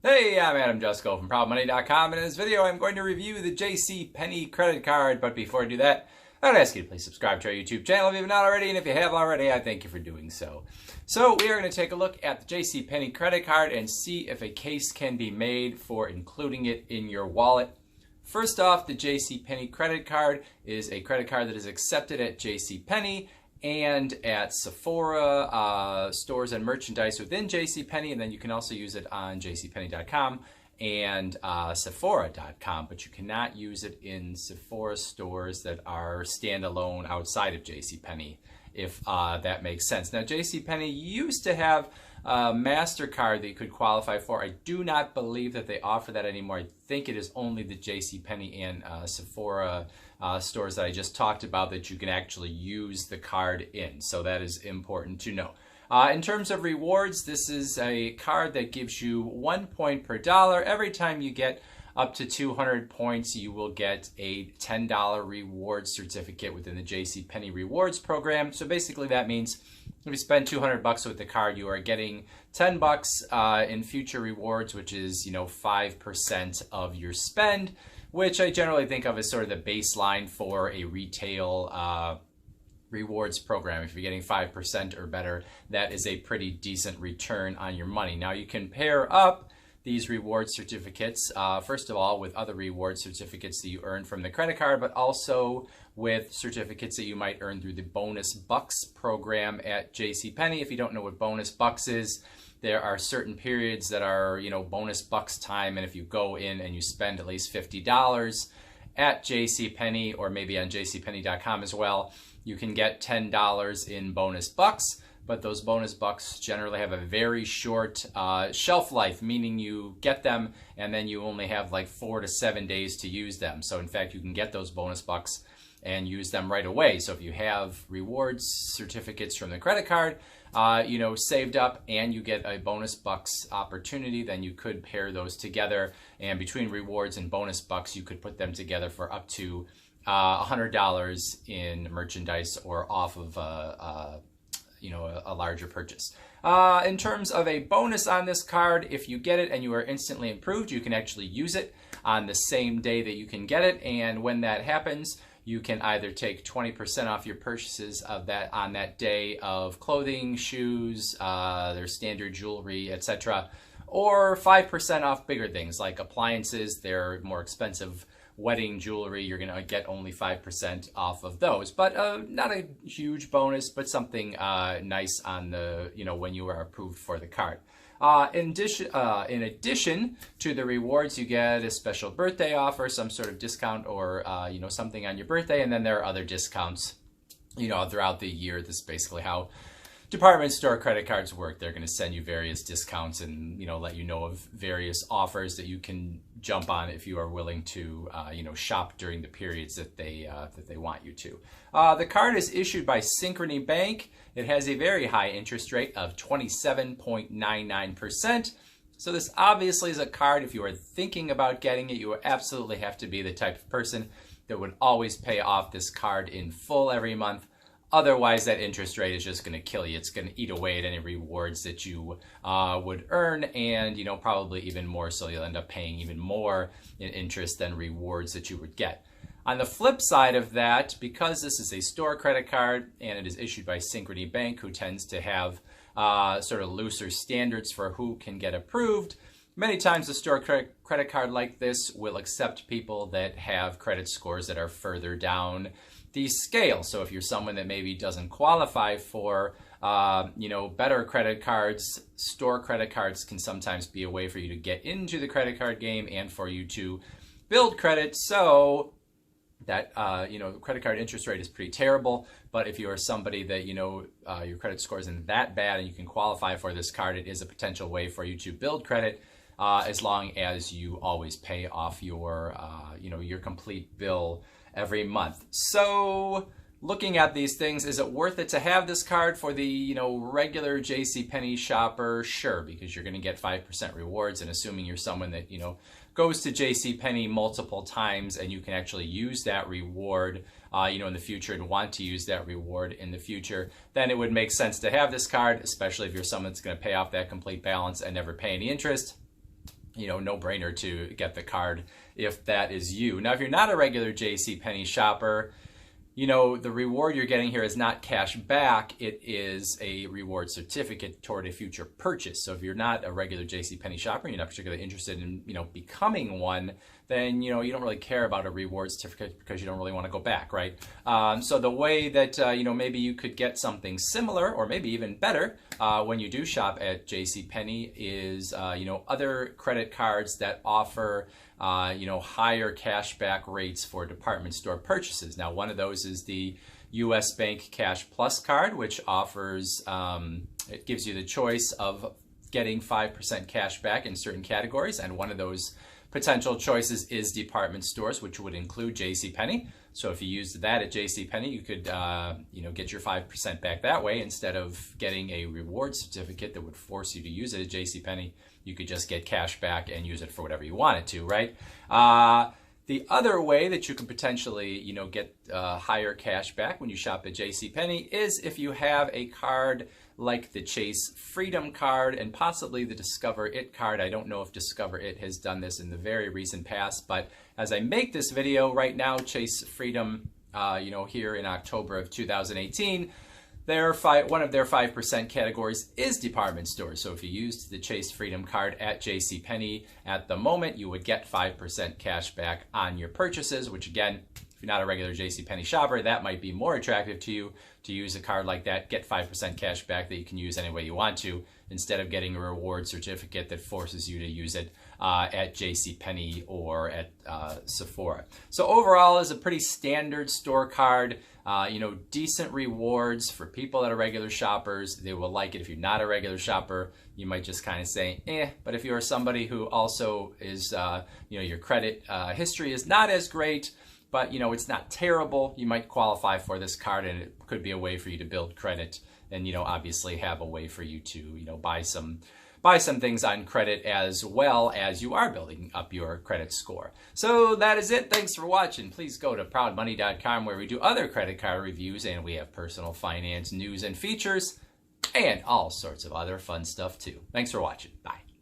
Hey, I'm Adam Jusko from ProbMoney.com, and in this video I'm going to review the JCPenney credit card. But before I do that, I would ask you to please subscribe to our YouTube channel if you've not already, and if you have already, I thank you for doing so. So we are going to take a look at the JCPenney credit card and see if a case can be made for including it in your wallet. First off, the JCPenney credit card is a credit card that is accepted at JCPenney and at Sephora, stores and merchandise within JCPenney, and then you can also use it on JCPenney.com and Sephora.com, but you cannot use it in Sephora stores that are standalone outside of JCPenney, if that makes sense. Now, JCPenney used to have a MasterCard that you could qualify for. I do not believe that they offer that anymore. I think it is only the JCPenney and Sephora stores that I just talked about that you can actually use the card in. So that is important to know. In terms of rewards, this is a card that gives you 1 point per dollar. Every time you get up to 200 points, you will get a $10 reward certificate within the JCPenney rewards program. So basically that means if you spend 200 bucks with the card, you are getting 10 bucks in future rewards, which is, 5% of your spend, which I generally think of as sort of the baseline for a retail rewards program. If you're getting 5% or better, that is a pretty decent return on your money. Now you can pair up these reward certificates, first of all, with other reward certificates that you earn from the credit card, but also with certificates that you might earn through the Bonus Bucks program at JCPenney. If you don't know what Bonus Bucks is, there are certain periods that are, Bonus Bucks time, and if you go in and you spend at least $50 at JCPenney or maybe on JCPenney.com as well, you can get $10 in Bonus Bucks. But those Bonus Bucks generally have a very short shelf life, meaning you get them and then you only have like 4 to 7 days to use them. So in fact, you can get those Bonus Bucks and use them right away. So if you have rewards certificates from the credit card, saved up, and you get a Bonus Bucks opportunity, then you could pair those together. And between rewards and Bonus Bucks, you could put them together for up to $100 in merchandise or off of a larger purchase. In terms of a bonus on this card, if you get it and you are instantly improved, you can actually use it on the same day that you can get it. And when that happens, you can either take 20% off your purchases of that on that day of clothing, shoes, their standard jewelry, etc., or 5% off bigger things like appliances, their more expensive wedding jewelry. You're going to get only 5% off of those, but not a huge bonus, but something nice on the, when you are approved for the card. In addition to the rewards, you get a special birthday offer, some sort of discount or, something on your birthday. And then there are other discounts, throughout the year. This is basically how department store credit cards work. They're going to send you various discounts and, let you know of various offers that you can jump on if you are willing to, shop during the periods that they want you to. The card is issued by Synchrony Bank. It has a very high interest rate of 27.99%. So this obviously is a card, if you are thinking about getting it, you absolutely have to be the type of person that would always pay off this card in full every month. Otherwise, that interest rate is just going to kill you. It's going to eat away at any rewards that you would earn, and probably even more so. You'll end up paying even more in interest than rewards that you would get. On the flip side of that, because this is a store credit card and it is issued by Synchrony Bank, who tends to have sort of looser standards for who can get approved, many times a store credit card like this will accept people that have credit scores that are further down the scale. So if you're someone that maybe doesn't qualify for, better credit cards, store credit cards can sometimes be a way for you to get into the credit card game and for you to build credit. So that, credit card interest rate is pretty terrible. But if you are somebody that, your credit score isn't that bad and you can qualify for this card, it is a potential way for you to build credit as long as you always pay off your, your complete bill every month. So looking at these things, is it worth it to have this card for the, regular JCPenney shopper? Sure, because you're going to get 5% rewards, and assuming you're someone that, goes to JCPenney multiple times and you can actually use that reward, in the future and want to use that reward in the future, then it would make sense to have this card, especially if you're someone that's going to pay off that complete balance and never pay any interest. no-brainer to get the card if that is you. Now, if you're not a regular JCPenney shopper, the reward you're getting here is not cash back. It is a reward certificate toward a future purchase. So if you're not a regular JCPenney shopper, you're not particularly interested in, becoming one, then, you don't really care about a reward certificate because you don't really want to go back, right? So the way that, maybe you could get something similar or maybe even better when you do shop at JCPenney is, other credit cards that offer higher cashback rates for department store purchases. Now, one of those is the U.S. Bank Cash Plus card, which offers, it gives you the choice of getting 5% cash back in certain categories, and one of those potential choices is department stores, which would include JCPenney. So if you used that at JCPenney, you could, get your 5% back that way instead of getting a reward certificate that would force you to use it at JCPenney. You could just get cash back and use it for whatever you wanted to, right? The other way that you can potentially, get higher cash back when you shop at JCPenney is if you have a card like the Chase Freedom card and possibly the Discover It card. I don't know if Discover It has done this in the very recent past, but as I make this video right now, Chase Freedom, here in October of 2018, one of their 5% categories is department stores. So if you used the Chase Freedom card at JCPenney at the moment, you would get 5% cash back on your purchases, which again, if you're not a regular JCPenney shopper, that might be more attractive to you to use a card like that, get 5% cash back that you can use any way you want to, instead of getting a reward certificate that forces you to use it at JCPenney or at Sephora. So overall, is a pretty standard store card. Decent rewards for people that are regular shoppers. They will like it. If you're not a regular shopper, you might just kind of say, eh. But if you're somebody who also is, your credit history is not as great, but it's not terrible, you might qualify for this card, and it could be a way for you to build credit and, obviously have a way for you to, buy some things on credit as well as you are building up your credit score. So that is it. Thanks for watching. Please go to proudmoney.com where we do other credit card reviews, and we have personal finance news and features and all sorts of other fun stuff too. Thanks for watching. Bye.